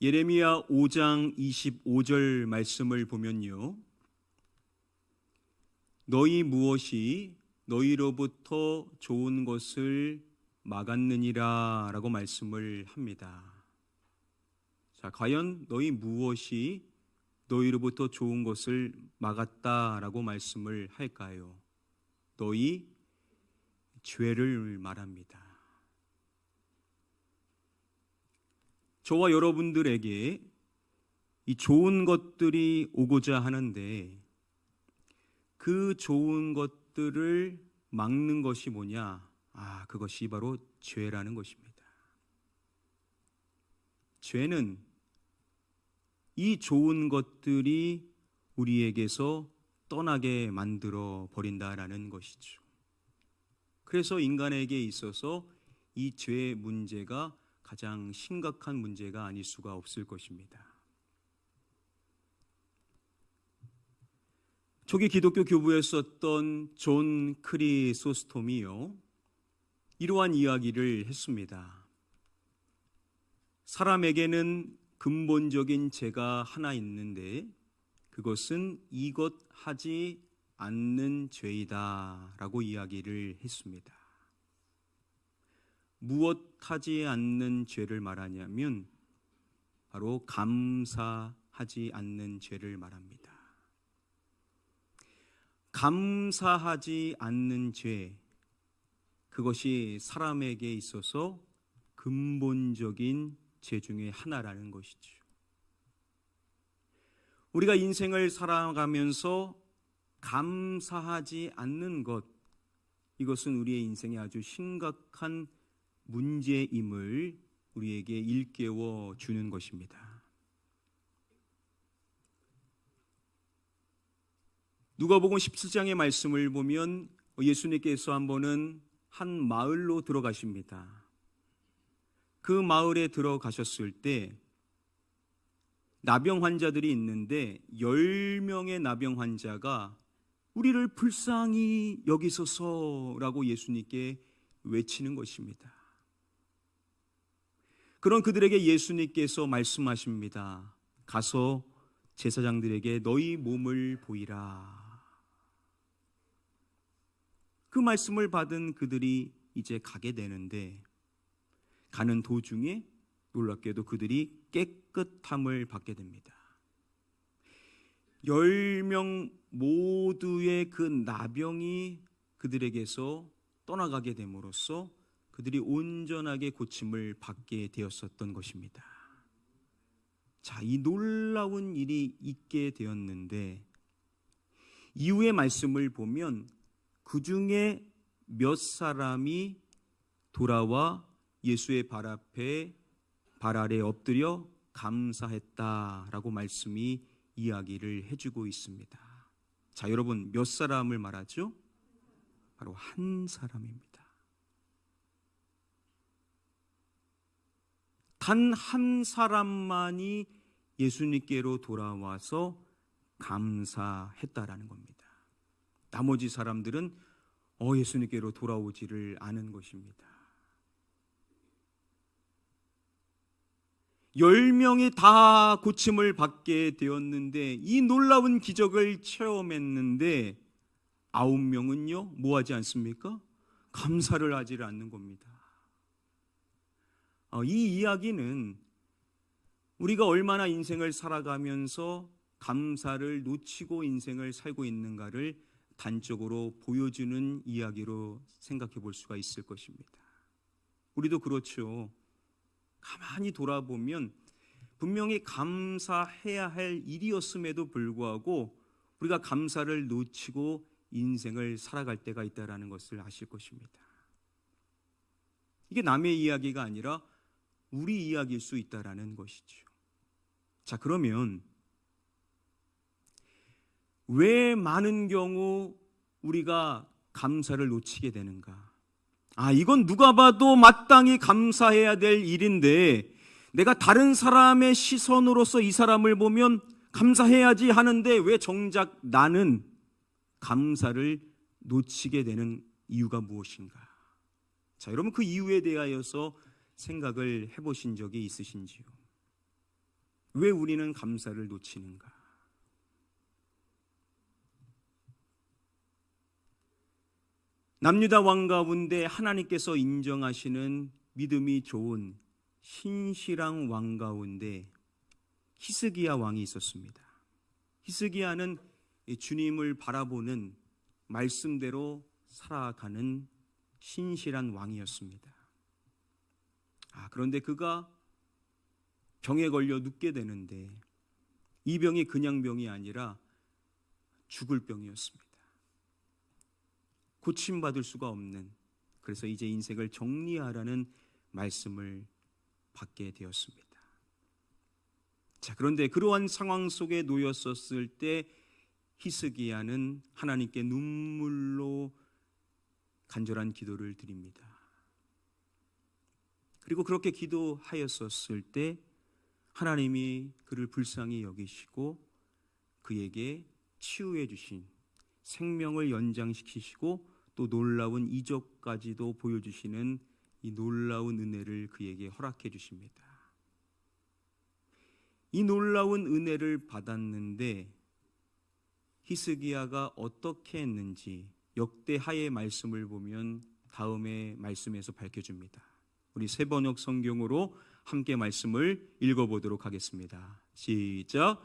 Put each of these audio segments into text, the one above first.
예레미야 5장 25절 말씀을 보면요, 너희 무엇이 너희로부터 좋은 것을 막았느니라 라고 말씀을 합니다. 자, 과연 너희 무엇이 너희로부터 좋은 것을 막았다라고 말씀을 할까요? 너희 죄를 말합니다. 저와 여러분들에게 이 좋은 것들이 오고자 하는데 그 좋은 것들을 막는 것이 뭐냐? 그것이 바로 죄라는 것입니다. 죄는 이 좋은 것들이 우리에게서 떠나게 만들어 버린다라는 것이죠. 그래서 인간에게 있어서 이 죄의 문제가 가장 심각한 문제가 아닐 수가 없을 것입니다. 초기 기독교 교부에 썼던 존 크리소스톰이요, 이러한 이야기를 했습니다. 사람에게는 근본적인 죄가 하나 있는데 그것은 이것 하지 않는 죄이다 라고 이야기를 했습니다. 무엇 하지 않는 죄를 말하냐면 바로 감사하지 않는 죄를 말합니다. 감사하지 않는 죄, 그것이 사람에게 있어서 근본적인 죄 중에 하나라는 것이죠. 우리가 인생을 살아가면서 감사하지 않는 것, 이것은 우리의 인생에 아주 심각한 문제임을 우리에게 일깨워 주는 것입니다. 누가복음 17장의 말씀을 보면 예수님께서 한 번은 한 마을로 들어가십니다. 그 마을에 들어가셨을 때 나병 환자들이 있는데 10명의 나병 환자가 우리를 불쌍히 여기소서라고 예수님께 외치는 것입니다. 그런 그들에게 예수님께서 말씀하십니다. 가서 제사장들에게 너희 몸을 보이라. 그 말씀을 받은 그들이 이제 가게 되는데 가는 도중에 놀랍게도 그들이 깨끗함을 받게 됩니다. 10명 모두의 그 나병이 그들에게서 떠나가게 됨으로써 그들이 온전하게 고침을 받게 되었었던 것입니다. 자, 이 놀라운 일이 있게 되었는데 이후의 말씀을 보면 그 중에 몇 사람이 돌아와 예수의 발 아래 엎드려 감사했다라고 말씀이 이야기를 해주고 있습니다. 자, 여러분, 몇 사람을 말하죠? 바로 한 사람입니다. 단 한 사람만이 예수님께로 돌아와서 감사했다라는 겁니다. 나머지 사람들은 예수님께로 돌아오지를 않은 것입니다. 10명이 다 고침을 받게 되었는데 이 놀라운 기적을 체험했는데 9명은요 뭐 하지 않습니까? 감사를 하지 않는 겁니다. 이 이야기는 우리가 얼마나 인생을 살아가면서 감사를 놓치고 인생을 살고 있는가를 단적으로 보여주는 이야기로 생각해 볼 수가 있을 것입니다. 우리도 그렇죠. 가만히 돌아보면 분명히 감사해야 할 일이었음에도 불구하고 우리가 감사를 놓치고 인생을 살아갈 때가 있다는 것을 아실 것입니다. 이게 남의 이야기가 아니라 우리 이야기일 수 있다는 것이죠. 자, 그러면 왜 많은 경우 우리가 감사를 놓치게 되는가? 이건 누가 봐도 마땅히 감사해야 될 일인데 내가 다른 사람의 시선으로서 이 사람을 보면 감사해야지 하는데 왜 정작 나는 감사를 놓치게 되는 이유가 무엇인가? 자, 여러분 그 이유에 대하여서 생각을 해보신 적이 있으신지요? 왜 우리는 감사를 놓치는가? 남유다 왕 가운데 하나님께서 인정하시는 믿음이 좋은 신실한 왕 가운데 히스기야 왕이 있었습니다. 히스기야는 주님을 바라보는 말씀대로 살아가는 신실한 왕이었습니다. 그런데 그가 병에 걸려 눕게 되는데 이 병이 그냥 병이 아니라 죽을 병이었습니다. 고침받을 수가 없는, 그래서 이제 인생을 정리하라는 말씀을 받게 되었습니다. 자, 그런데 그러한 상황 속에 놓였었을 때 히스기야는 하나님께 눈물로 간절한 기도를 드립니다. 그리고 그렇게 기도하였었을 때 하나님이 그를 불쌍히 여기시고 그에게 치유해 주신, 생명을 연장시키시고 또 놀라운 이적까지도 보여주시는 이 놀라운 은혜를 그에게 허락해 주십니다. 이 놀라운 은혜를 받았는데 히스기야가 어떻게 했는지 역대하의 말씀을 보면 다음의 말씀에서 밝혀줍니다. 우리 새번역 성경으로 함께 말씀을 읽어보도록 하겠습니다. 시작.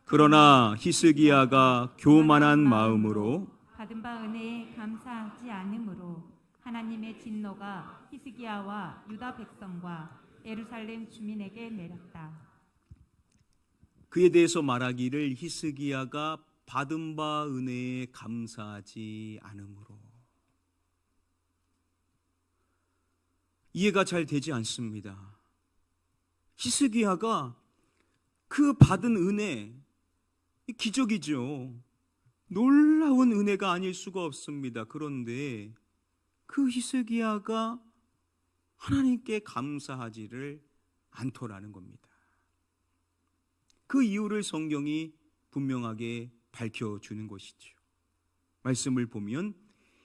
그러나 히스기야가 교만한 마음으로 받은 바 은혜에 감사하지 않으므로 하나님의 진노가 히스기야와 유다 백성과 예루살렘 주민에게 내렸다. 그에 대해서 말하기를 히스기야가 받은 바 은혜에 감사하지 않으므로. 이해가 잘 되지 않습니다. 히스기야가 그 받은 은혜, 기적이죠. 놀라운 은혜가 아닐 수가 없습니다. 그런데 그 히스기야가 하나님께 감사하지를 않더라는 겁니다. 그 이유를 성경이 분명하게 밝혀주는 것이죠. 말씀을 보면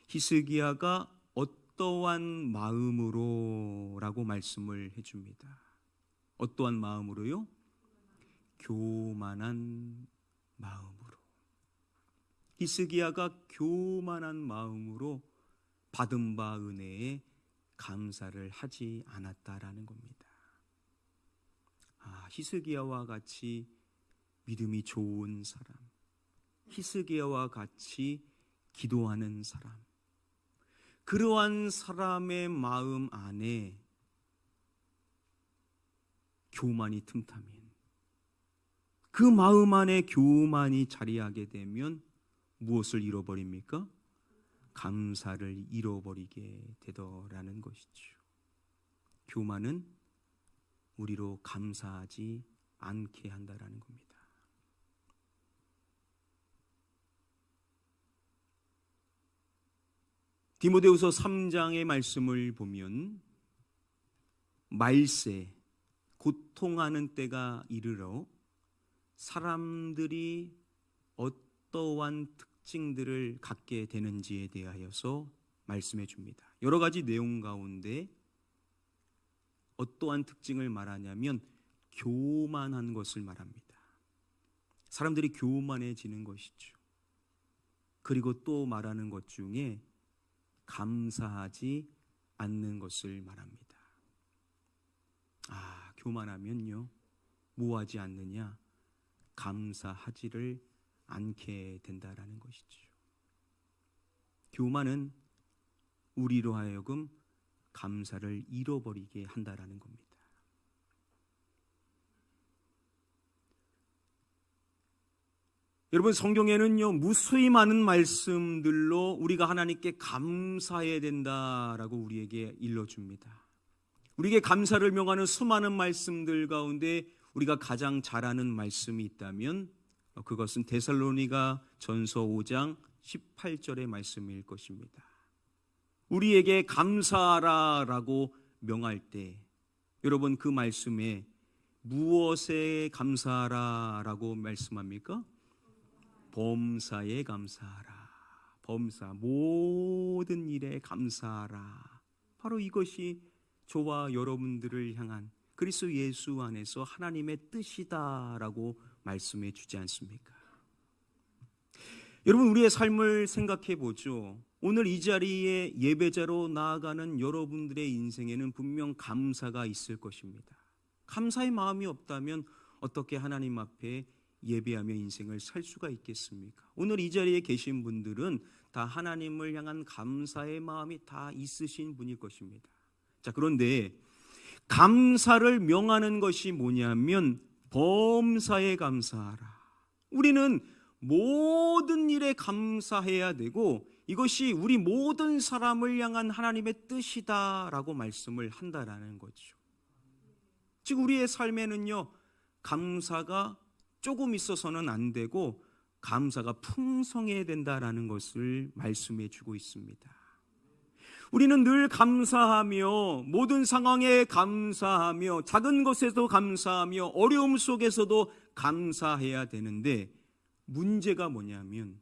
히스기야가 어떠한 마음으로 라고 말씀을 해줍니다. 어떠한 마음으로요? 교만한 마음으로. 히스기야가 교만한 마음으로 받은 바 은혜에 감사를 하지 않았다라는 겁니다. 히스기야와 같이 믿음이 좋은 사람, 히스기야와 같이 기도하는 사람, 그러한 사람의 마음 안에 교만이 틈타면, 그 마음 안에 교만이 자리하게 되면 무엇을 잃어버립니까? 감사를 잃어버리게 되더라는 것이죠. 교만은 우리로 감사하지 않게 한다라는 겁니다. 디모데후서 3장의 말씀을 보면 말세, 고통하는 때가 이르러 사람들이 어떠한 특징들을 갖게 되는지에 대하여서 말씀해 줍니다. 여러 가지 내용 가운데 어떠한 특징을 말하냐면 교만한 것을 말합니다. 사람들이 교만해지는 것이죠. 그리고 또 말하는 것 중에 감사하지 않는 것을 말합니다. 교만하면요, 뭐 하지 않느냐? 감사하지를 않게 된다라는 것이죠. 교만은 우리로 하여금 감사를 잃어버리게 한다라는 겁니다. 여러분, 성경에는요 무수히 많은 말씀들로 우리가 하나님께 감사해야 된다라고 우리에게 일러줍니다. 우리에게 감사를 명하는 수많은 말씀들 가운데 우리가 가장 잘 아는 말씀이 있다면 그것은 데살로니가 전서 5장 18절의 말씀일 것입니다. 우리에게 감사하라라고 명할 때 여러분, 그 말씀에 무엇에 감사하라라고 말씀합니까? 범사에 감사하라. 범사, 모든 일에 감사하라. 바로 이것이 저와 여러분들을 향한 그리스도 예수 안에서 하나님의 뜻이다라고 말씀해 주지 않습니까? 여러분, 우리의 삶을 생각해 보죠. 오늘 이 자리에 예배자로 나아가는 여러분들의 인생에는 분명 감사가 있을 것입니다. 감사의 마음이 없다면 어떻게 하나님 앞에 예배하며 인생을 살 수가 있겠습니까? 오늘 이 자리에 계신 분들은 다 하나님을 향한 감사의 마음이 다 있으신 분일 것입니다. 자, 그런데 감사를 명하는 것이 뭐냐면 범사에 감사하라. 우리는 모든 일에 감사해야 되고 이것이 우리 모든 사람을 향한 하나님의 뜻이다라고 말씀을 한다라는 거죠. 즉 우리의 삶에는요, 감사가 조금 있어서는 안 되고 감사가 풍성해야 된다라는 것을 말씀해 주고 있습니다. 우리는 늘 감사하며 모든 상황에 감사하며 작은 것에도 감사하며 어려움 속에서도 감사해야 되는데 문제가 뭐냐면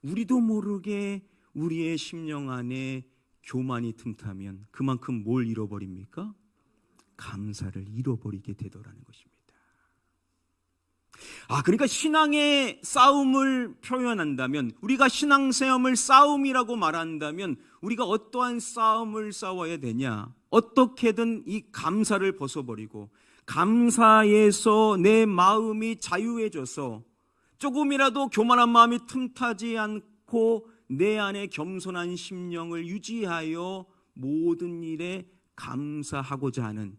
우리도 모르게 우리의 심령 안에 교만이 틈타면 그만큼 뭘 잃어버립니까? 감사를 잃어버리게 되더라는 것입니다. 그러니까 신앙의 싸움을 표현한다면, 우리가 신앙생활을 싸움이라고 말한다면 우리가 어떠한 싸움을 싸워야 되냐? 어떻게든 이 감사를 벗어버리고 감사에서 내 마음이 자유해져서 조금이라도 교만한 마음이 틈타지 않고 내 안에 겸손한 심령을 유지하여 모든 일에 감사하고자 하는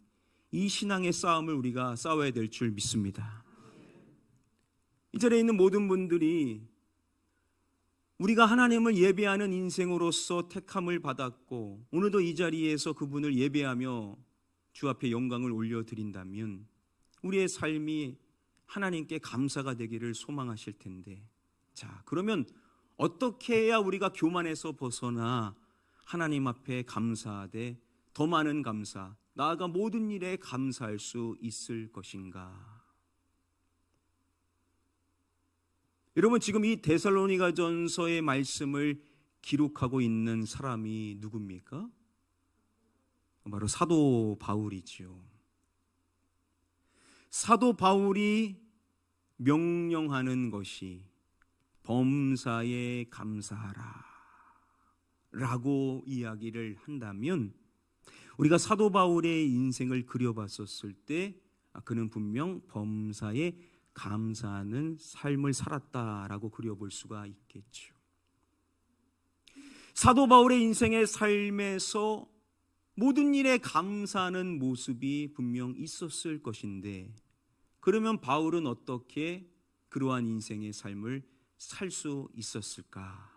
이 신앙의 싸움을 우리가 싸워야 될 줄 믿습니다. 이 자리에 있는 모든 분들이 우리가 하나님을 예배하는 인생으로서 택함을 받았고 오늘도 이 자리에서 그분을 예배하며 주 앞에 영광을 올려드린다면 우리의 삶이 하나님께 감사가 되기를 소망하실 텐데, 자, 그러면 어떻게 해야 우리가 교만에서 벗어나 하나님 앞에 감사하되 더 많은 감사, 나아가 모든 일에 감사할 수 있을 것인가? 여러분, 지금 이 데살로니가전서의 말씀을 기록하고 있는 사람이 누굽니까? 바로 사도 바울이지요. 사도 바울이 명령하는 것이 범사에 감사하라 라고 이야기를 한다면 우리가 사도 바울의 인생을 그려봤었을 때 그는 분명 범사에 감사하는 삶을 살았다라고 그려볼 수가 있겠죠. 사도 바울의 인생의 삶에서 모든 일에 감사하는 모습이 분명 있었을 것인데, 그러면 바울은 어떻게 그러한 인생의 삶을 살 수 있었을까?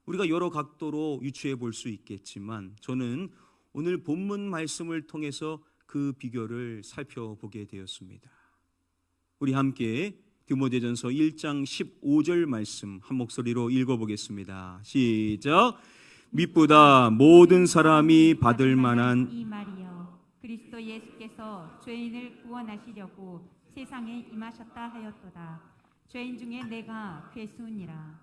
우리가 여러 각도로 유추해 볼 수 있겠지만 저는 오늘 본문 말씀을 통해서 그 비결을 살펴보게 되었습니다. 우리 함께 디모데전서 1장 15절 말씀 한 목소리로 읽어보겠습니다. 시작. 믿보다 모든 사람이 받을 만한 이 말이여, 그리스도 예수께서 죄인을 구원하시려고 세상에 임하셨다 하였도다. 죄인 중에 내가 괴수니라.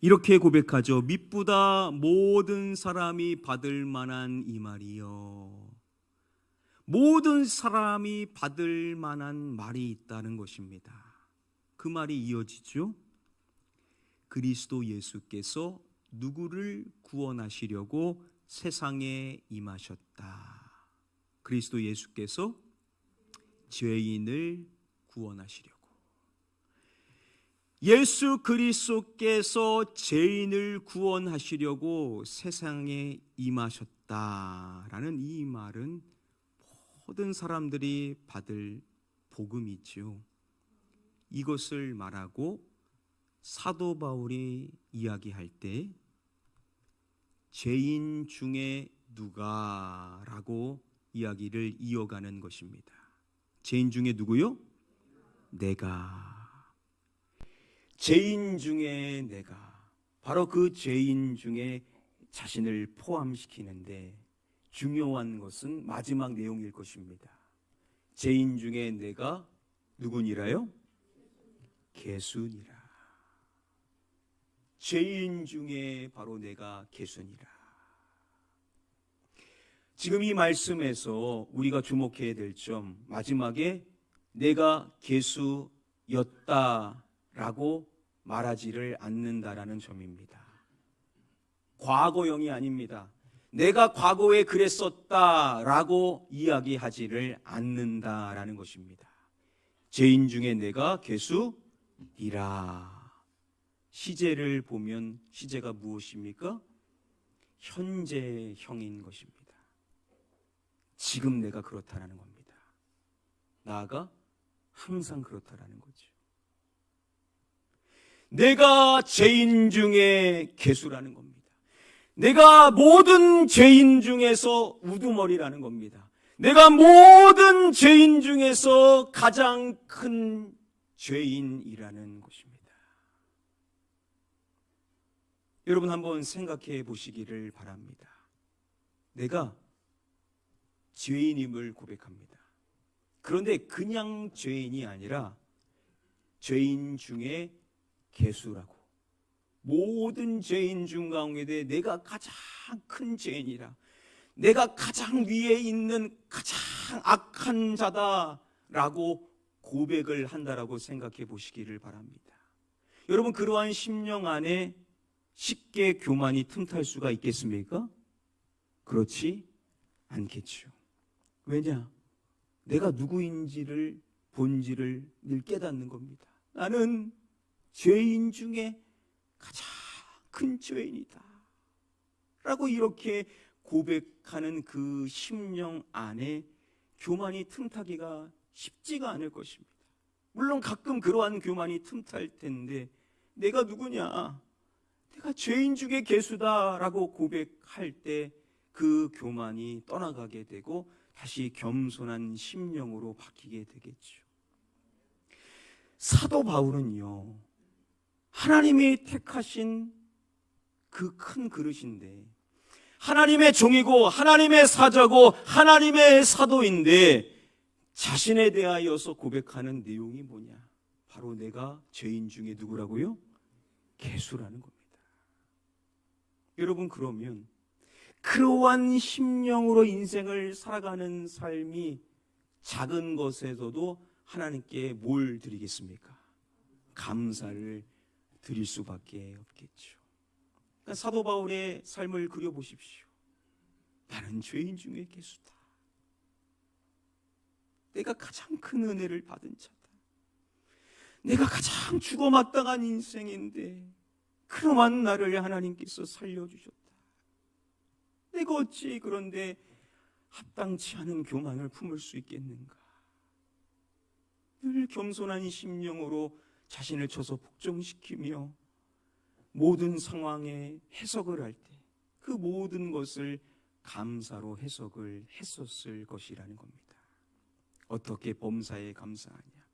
이렇게 고백하죠. 믿보다 모든 사람이 받을 만한 이 말이요. 모든 사람이 받을 만한 말이 있다는 것입니다. 그 말이 이어지죠. 그리스도 예수께서 누구를 구원하시려고 세상에 임하셨다. 그리스도 예수께서 죄인을 구원하시려고. 예수 그리스도께서 죄인을 구원하시려고 세상에 임하셨다라는 이 말은 모든 사람들이 받을 복음이지요. 이것을 말하고 사도 바울이 이야기할 때 죄인 중에 누가 라고 이야기를 이어가는 것입니다. 죄인 중에 누구요? 내가. 죄인 중에 내가. 바로 그 죄인 중에 자신을 포함시키는데 중요한 것은 마지막 내용일 것입니다. 죄인 중에 내가 누구니라요? 괴수니라. 죄인 중에 바로 내가 괴수니라. 지금 이 말씀에서 우리가 주목해야 될 점, 마지막에 내가 괴수였다라고 말하지를 않는다라는 점입니다. 과거형이 아닙니다. 내가 과거에 그랬었다라고 이야기하지를 않는다라는 것입니다. 죄인 중에 내가 괴수이라. 시제를 보면 시제가 무엇입니까? 현재형인 것입니다. 지금 내가 그렇다라는 겁니다. 나아가 항상 그렇다라는 거죠. 내가 죄인 중에 괴수라는 겁니다. 내가 모든 죄인 중에서 우두머리라는 겁니다. 내가 모든 죄인 중에서 가장 큰 죄인이라는 것입니다. 여러분 한번 생각해 보시기를 바랍니다. 내가 죄인임을 고백합니다. 그런데 그냥 죄인이 아니라 죄인 중에 괴수라고. 모든 죄인 중 가운데 내가 가장 큰 죄인이라, 내가 가장 위에 있는 가장 악한 자다라고 고백을 한다라고 생각해 보시기를 바랍니다. 여러분, 그러한 심령 안에 쉽게 교만이 틈탈 수가 있겠습니까? 그렇지 않겠죠. 왜냐? 내가 누구인지를, 본질을 늘 깨닫는 겁니다. 나는 죄인 중에 가장 큰 죄인이다 라고 이렇게 고백하는 그 심령 안에 교만이 틈타기가 쉽지가 않을 것입니다. 물론 가끔 그러한 교만이 틈탈 텐데, 내가 누구냐? 내가 죄인 중에 괴수다라고 고백할 때 그 교만이 떠나가게 되고 다시 겸손한 심령으로 바뀌게 되겠죠. 사도 바울은요, 하나님이 택하신 그 큰 그릇인데, 하나님의 종이고 하나님의 사자고 하나님의 사도인데, 자신에 대하여서 고백하는 내용이 뭐냐? 바로 내가 죄인 중에 누구라고요? 괴수라는 겁니다. 여러분, 그러면 그러한 심령으로 인생을 살아가는 삶이 작은 것에서도 하나님께 뭘 드리겠습니까? 감사를 드릴 수밖에 없겠죠. 그러니까 사도 바울의 삶을 그려보십시오. 나는 죄인 중에 괴수다. 내가 가장 큰 은혜를 받은 자다. 내가 가장 죽어마땅한 인생인데 그러한 나를 하나님께서 살려주셨다. 내가 어찌 그런데 합당치 않은 교만을 품을 수 있겠는가? 늘 겸손한 심령으로 자신을 쳐서 복종시키며 모든 상황에 해석을 할 때 그 모든 것을 감사로 해석을 했었을 것이라는 겁니다. 어떻게 범사에 감사하냐?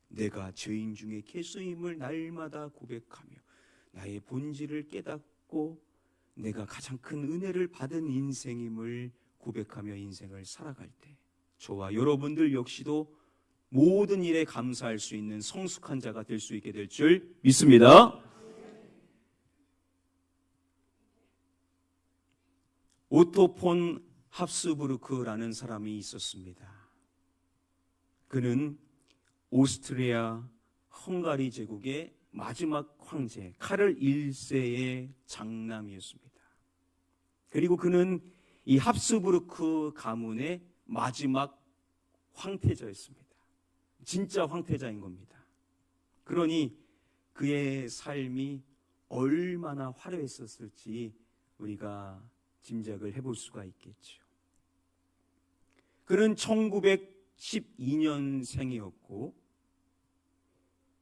내가 죄인 중에 괴수임을 날마다 고백하며 나의 본질을 깨닫고 내가 가장 큰 은혜를 받은 인생임을 고백하며 인생을 살아갈 때, 저와 여러분들 역시도 모든 일에 감사할 수 있는 성숙한 자가 될 수 있게 될 줄 믿습니다. 오토 폰 합스부르크라는 사람이 있었습니다. 그는 오스트리아 헝가리 제국의 마지막 황제 카를 1세의 장남이었습니다. 그리고 그는 이 합스부르크 가문의 마지막 황태자였습니다. 진짜 황태자인 겁니다. 그러니 그의 삶이 얼마나 화려했었을지 우리가 짐작을 해볼 수가 있겠죠. 그는 1912년생이었고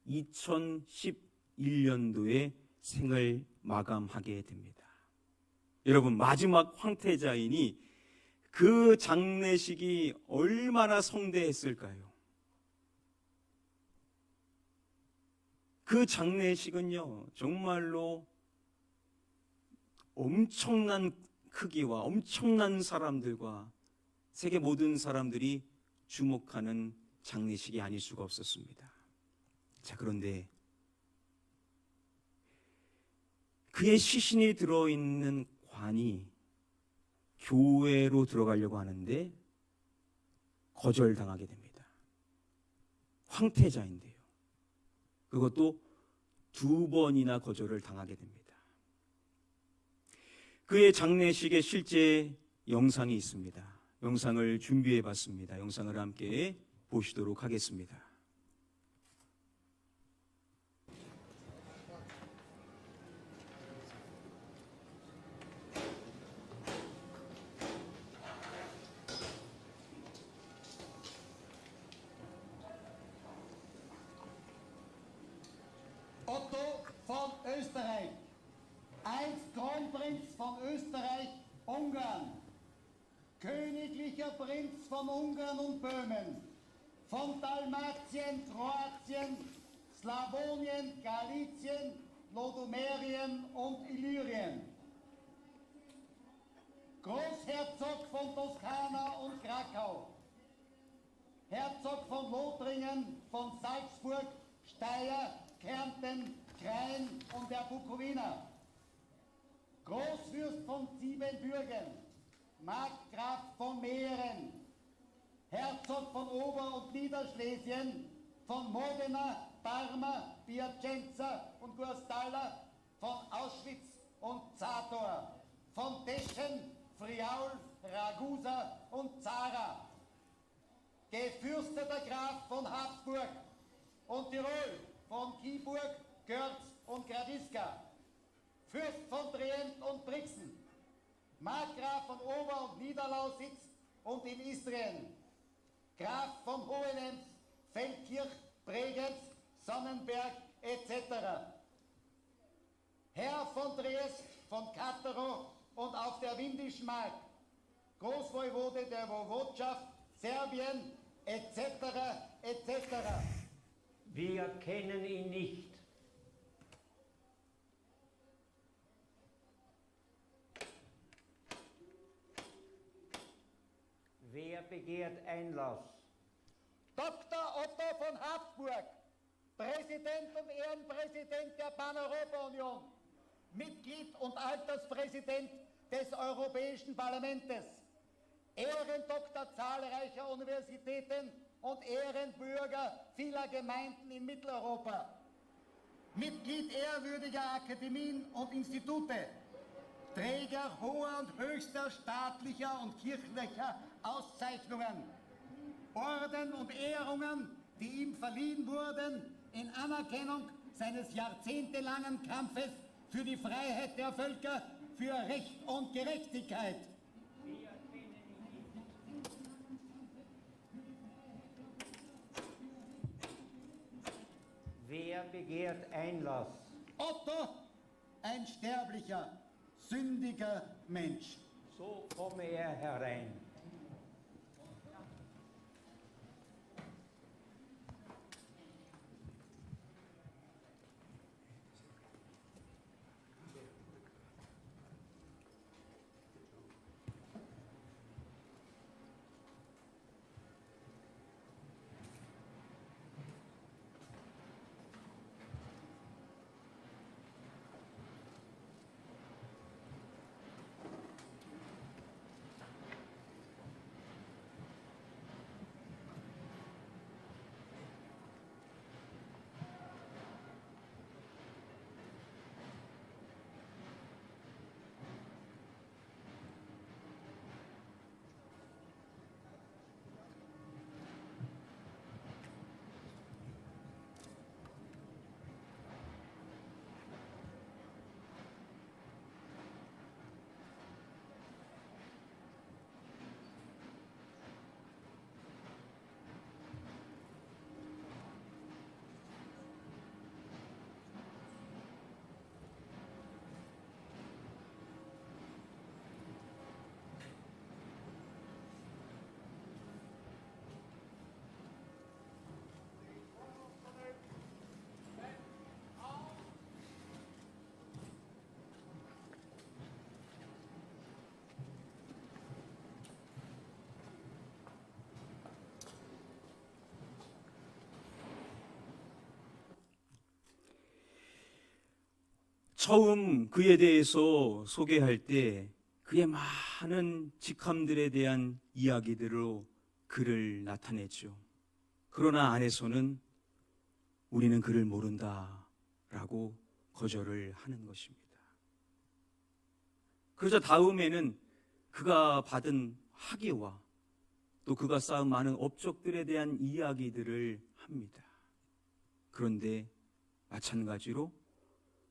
2011년도에 생을 마감하게 됩니다. 여러분, 마지막 황태자이니 그 장례식이 얼마나 성대했을까요? 그 장례식은요, 정말로 엄청난 크기와 엄청난 사람들과 세계 모든 사람들이 주목하는 장례식이 아닐 수가 없었습니다. 자, 그런데 그의 시신이 들어있는 관이 교회로 들어가려고 하는데 거절당하게 됩니다. 황태자인데요. 그것도 2번이나 거절을 당하게 됩니다. 그의 장례식의 실제 영상이 있습니다. 영상을 준비해 봤습니다. 영상을 함께 보시도록 하겠습니다. Otto von Österreich, einst Kronprinz von Österreich-Ungarn, königlicher Prinz von Ungarn und Böhmen, von Dalmatien, Kroatien, Slawonien, Galizien, Lodomerien und Illyrien, Großherzog von Toskana und Krakau, Herzog von Lothringen, von Salzburg, Steyr, Kärnten, Krain und der Bukowina, Großfürst von Siebenbürgen, Markgraf von Mähren, Herzog von Ober- und Niederschlesien, von Modena, Parma, Piacenza und Guastalla, von Auschwitz und Zator, von Teschen, Friaul, Ragusa und Zara, gefürsteter Graf von Habsburg und Tirol, von Kiburg, Görz und Gradiska, Fürst von Trient und Brixen, Markgraf von Ober- und Niederlausitz und in Istrien, Graf von Hohenems, Feldkirch, Bregenz, Sonnenberg etc., Herr von Triest, von Kattero und auf der Windischen Mark, Großwoivode der Woiwodschaft, Serbien etc. etc. Wir kennen ihn nicht. Wer begehrt Einlass? Dr. Otto von Habsburg, Präsident und Ehrenpräsident der Pan-Europa-Union, Mitglied und Alterspräsident des Europäischen Parlaments, Ehrendoktor zahlreicher Universitäten und Ehrenbürger vieler Gemeinden in Mitteleuropa, Mitglied ehrwürdiger Akademien und Institute, Träger hoher und höchster staatlicher und kirchlicher Auszeichnungen, Orden und Ehrungen, die ihm verliehen wurden in Anerkennung seines jahrzehntelangen Kampfes für die Freiheit der Völker, für Recht und Gerechtigkeit. Wer begehrt Einlass? Otto, ein sterblicher, sündiger Mensch. So komme er herein. 처음 그에 대해서 소개할 때 그의 많은 직함들에 대한 이야기들로 그를 나타냈죠. 그러나 안에서는 우리는 그를 모른다라고 거절을 하는 것입니다. 그러자 다음에는 그가 받은 학위와 또 그가 쌓은 많은 업적들에 대한 이야기들을 합니다. 그런데 마찬가지로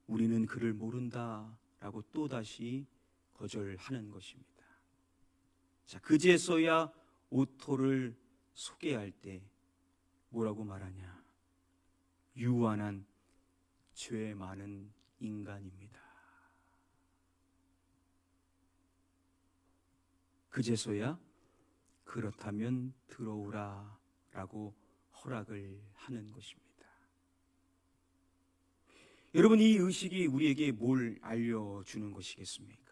우리는 그를 모른다라고 또다시 거절하는 것입니다. 자, 그제서야 오토를 소개할 때 뭐라고 말하냐? 유한한 죄 많은 인간입니다. 그제서야 그렇다면 들어오라 라고 허락을 하는 것입니다. 여러분, 이 의식이 우리에게 뭘 알려주는 것이겠습니까?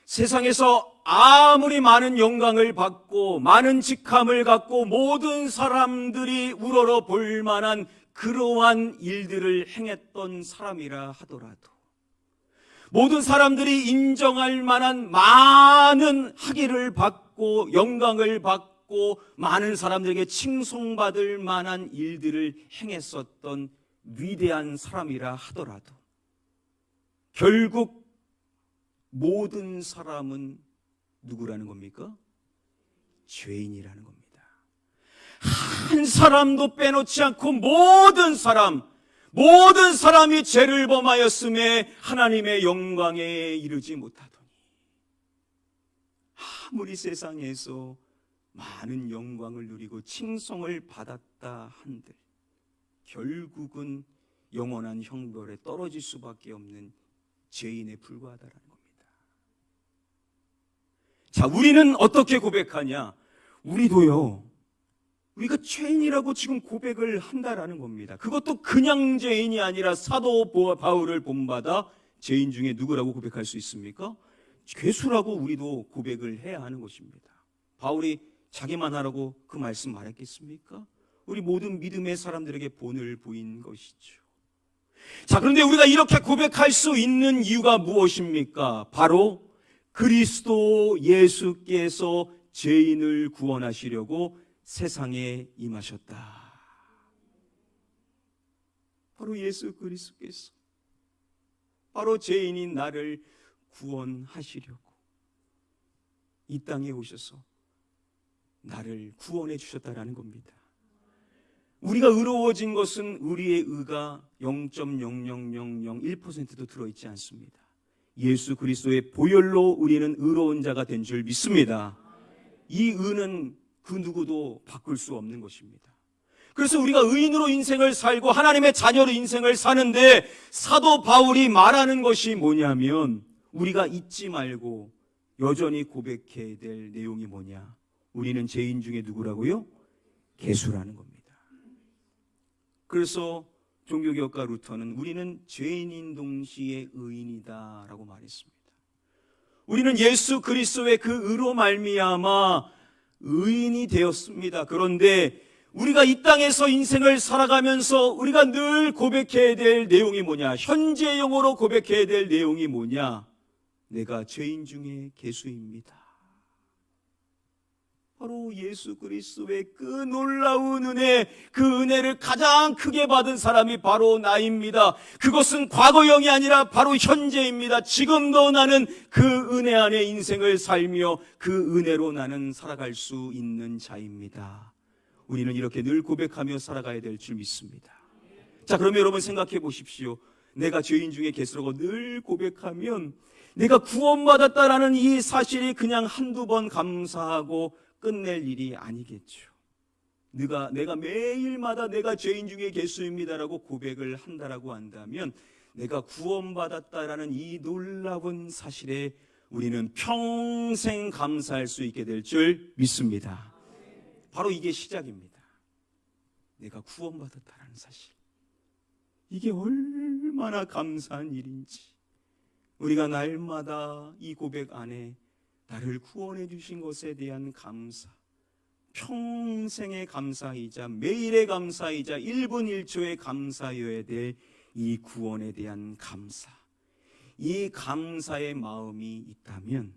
세상에서 아무리 많은 영광을 받고 많은 직함을 갖고 모든 사람들이 우러러 볼 만한 그러한 일들을 행했던 사람이라 하더라도, 모든 사람들이 인정할 만한 많은 학위를 받고 영광을 받고 많은 사람들에게 칭송받을 만한 일들을 행했었던 위대한 사람이라 하더라도 결국 모든 사람은 누구라는 겁니까? 죄인이라는 겁니다. 한 사람도 빼놓지 않고 모든 사람이 죄를 범하였음에 하나님의 영광에 이르지 못하더니, 아무리 세상에서 많은 영광을 누리고 칭송을 받았다 한들 결국은 영원한 형벌에 떨어질 수밖에 없는 죄인에 불과하다라는 겁니다. 자, 우리는 어떻게 고백하냐? 우리가 죄인이라고 지금 고백을 한다라는 겁니다. 그것도 그냥 죄인이 아니라 사도 바울을 본받아 죄인 중에 누구라고 고백할 수 있습니까? 괴수라고 우리도 고백을 해야 하는 것입니다. 바울이 자기만 하라고 그 말씀 말했겠습니까? 우리 모든 믿음의 사람들에게 본을 보인 것이죠. 자, 그런데 우리가 이렇게 고백할 수 있는 이유가 무엇입니까? 바로 그리스도 예수께서 죄인을 구원하시려고 세상에 임하셨다. 바로 예수 그리스도께서 바로 죄인인 나를 구원하시려고 이 땅에 오셔서 나를 구원해 주셨다라는 겁니다. 우리가 의로워진 것은 우리의 의가 0.00001%도 들어있지 않습니다. 예수 그리스도의 보혈로 우리는 의로운 자가 된 줄 믿습니다. 이 의는 그 누구도 바꿀 수 없는 것입니다. 그래서 우리가 의인으로 인생을 살고 하나님의 자녀로 인생을 사는데 사도 바울이 말하는 것이 뭐냐면, 우리가 잊지 말고 여전히 고백해야 될 내용이 뭐냐? 우리는 죄인 중에 누구라고요? 괴수라는 겁니다. 그래서 종교개혁가 루터는 우리는 죄인인 동시에 의인이다 라고 말했습니다. 우리는 예수 그리스도의 그 의로 말미암아 의인이 되었습니다. 그런데 우리가 이 땅에서 인생을 살아가면서 우리가 늘 고백해야 될 내용이 뭐냐? 현재형으로 고백해야 될 내용이 뭐냐? 내가 죄인 중에 괴수입니다. 바로 예수 그리스도의 그 놀라운 은혜, 그 은혜를 가장 크게 받은 사람이 바로 나입니다. 그것은 과거형이 아니라 바로 현재입니다. 지금도 나는 그 은혜 안에 인생을 살며 그 은혜로 나는 살아갈 수 있는 자입니다. 우리는 이렇게 늘 고백하며 살아가야 될 줄 믿습니다. 자, 그러면 여러분 생각해 보십시오. 내가 죄인 중에 괴수라고 늘 고백하면 내가 구원받았다라는 이 사실이 그냥 한두 번 감사하고 끝낼 일이 아니겠죠. 내가 매일마다 내가 죄인 중에 괴수입니다라고 고백을 한다라고 한다면 내가 구원받았다라는 이 놀라운 사실에 우리는 평생 감사할 수 있게 될 줄 믿습니다. 바로 이게 시작입니다. 내가 구원받았다라는 사실, 이게 얼마나 감사한 일인지 우리가 날마다 이 고백 안에 나를 구원해 주신 것에 대한 감사, 평생의 감사이자 매일의 감사이자 1분 1초의 감사여야 될 이 구원에 대한 감사, 이 감사의 마음이 있다면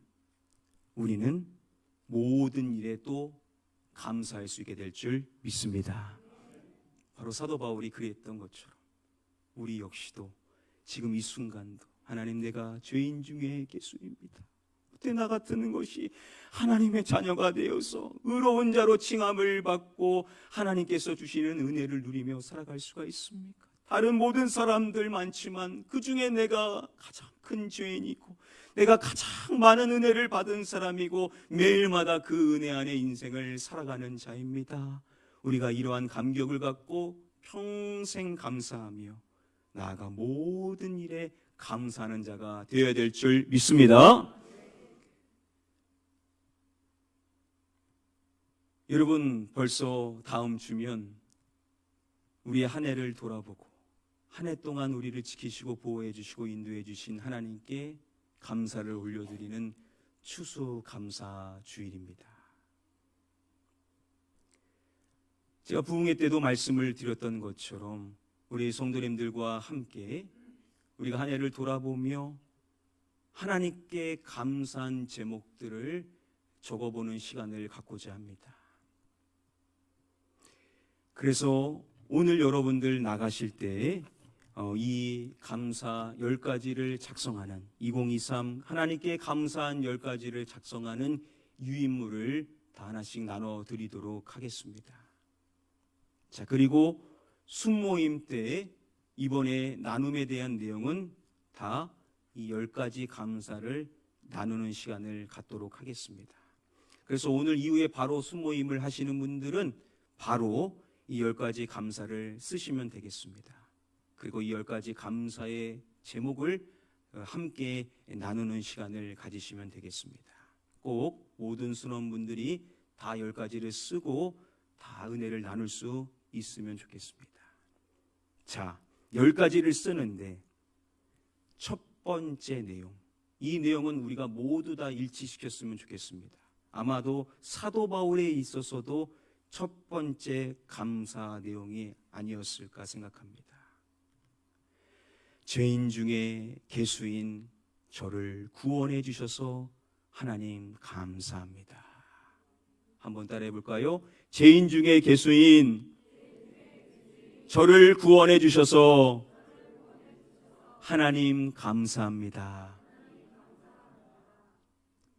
우리는 모든 일에 또 감사할 수 있게 될 줄 믿습니다. 바로 사도 바울이 그랬던 것처럼 우리 역시도 지금 이 순간도 하나님, 내가 죄인 중에 개수입니다. 그때 나 같은 것이 하나님의 자녀가 되어서 의로운 자로 칭함을 받고 하나님께서 주시는 은혜를 누리며 살아갈 수가 있습니까? 다른 모든 사람들 많지만 그 중에 내가 가장 큰 죄인이고 내가 가장 많은 은혜를 받은 사람이고 매일마다 그 은혜 안에 인생을 살아가는 자입니다. 우리가 이러한 감격을 갖고 평생 감사하며 나아가 모든 일에 감사하는 자가 되어야 될 줄 믿습니다. 여러분, 벌써 다음 주면 우리의 한 해를 돌아보고 한 해 동안 우리를 지키시고 보호해 주시고 인도해 주신 하나님께 감사를 올려드리는 추수감사 주일입니다. 제가 부흥회 때도 말씀을 드렸던 것처럼 우리 성도님들과 함께 우리가 한 해를 돌아보며 하나님께 감사한 제목들을 적어보는 시간을 갖고자 합니다. 그래서 오늘 여러분들 나가실 때 이 감사 10가지를 작성하는 2023 하나님께 감사한 10가지를 작성하는 유인물을 다 하나씩 나눠드리도록 하겠습니다. 자, 그리고 순모임 때 이번에 나눔에 대한 내용은 다 이 10가지 감사를 나누는 시간을 갖도록 하겠습니다. 그래서 오늘 이후에 바로 순모임을 하시는 분들은 바로 이 10가지 감사를 쓰시면 되겠습니다. 그리고 이 10가지 감사의 제목을 함께 나누는 시간을 가지시면 되겠습니다. 꼭 모든 순원분들이 다 10가지를 쓰고 다 은혜를 나눌 수 있으면 좋겠습니다. 자, 10가지를 쓰는데 첫 번째 내용, 이 내용은 우리가 모두 다 일치시켰으면 좋겠습니다. 아마도 사도 바울에 있어서도 첫 번째 감사 내용이 아니었을까 생각합니다. 죄인 중에 개수인 저를 구원해 주셔서 하나님 감사합니다. 한번 따라해 볼까요? 죄인 중에 개수인 저를 구원해 주셔서 하나님 감사합니다.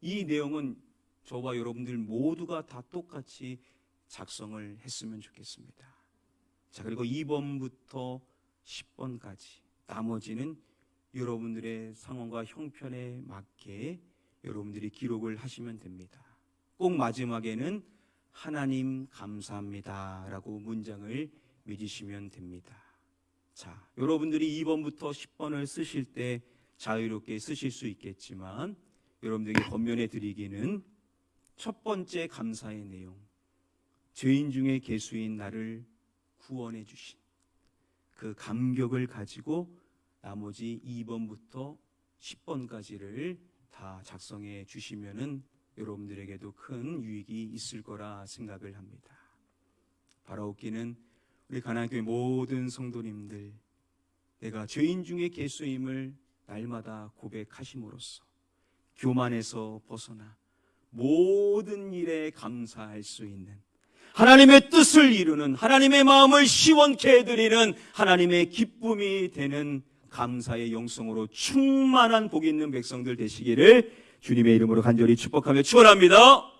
이 내용은 저와 여러분들 모두가 다 똑같이 작성을 했으면 좋겠습니다. 자, 그리고 2번부터 10번까지 나머지는 여러분들의 상황과 형편에 맞게 여러분들이 기록을 하시면 됩니다. 꼭 마지막에는 하나님 감사합니다 라고 문장을 맺으시면 됩니다. 자, 여러분들이 2번부터 10번을 쓰실 때 자유롭게 쓰실 수 있겠지만 여러분들에게 권면해 드리기는 첫 번째 감사의 내용, 죄인 중에 개수인 나를 구원해 주신 그 감격을 가지고 나머지 2번부터 10번까지를 다 작성해 주시면은 여러분들에게도 큰 유익이 있을 거라 생각을 합니다. 바라옵기는 우리 가나안교회 모든 성도님들, 내가 죄인 중에 개수임을 날마다 고백하심으로써 교만에서 벗어나 모든 일에 감사할 수 있는 하나님의 뜻을 이루는, 하나님의 마음을 시원케 해드리는 하나님의 기쁨이 되는 감사의 영성으로 충만한 복 있는 백성들 되시기를 주님의 이름으로 간절히 축복하며 축원합니다.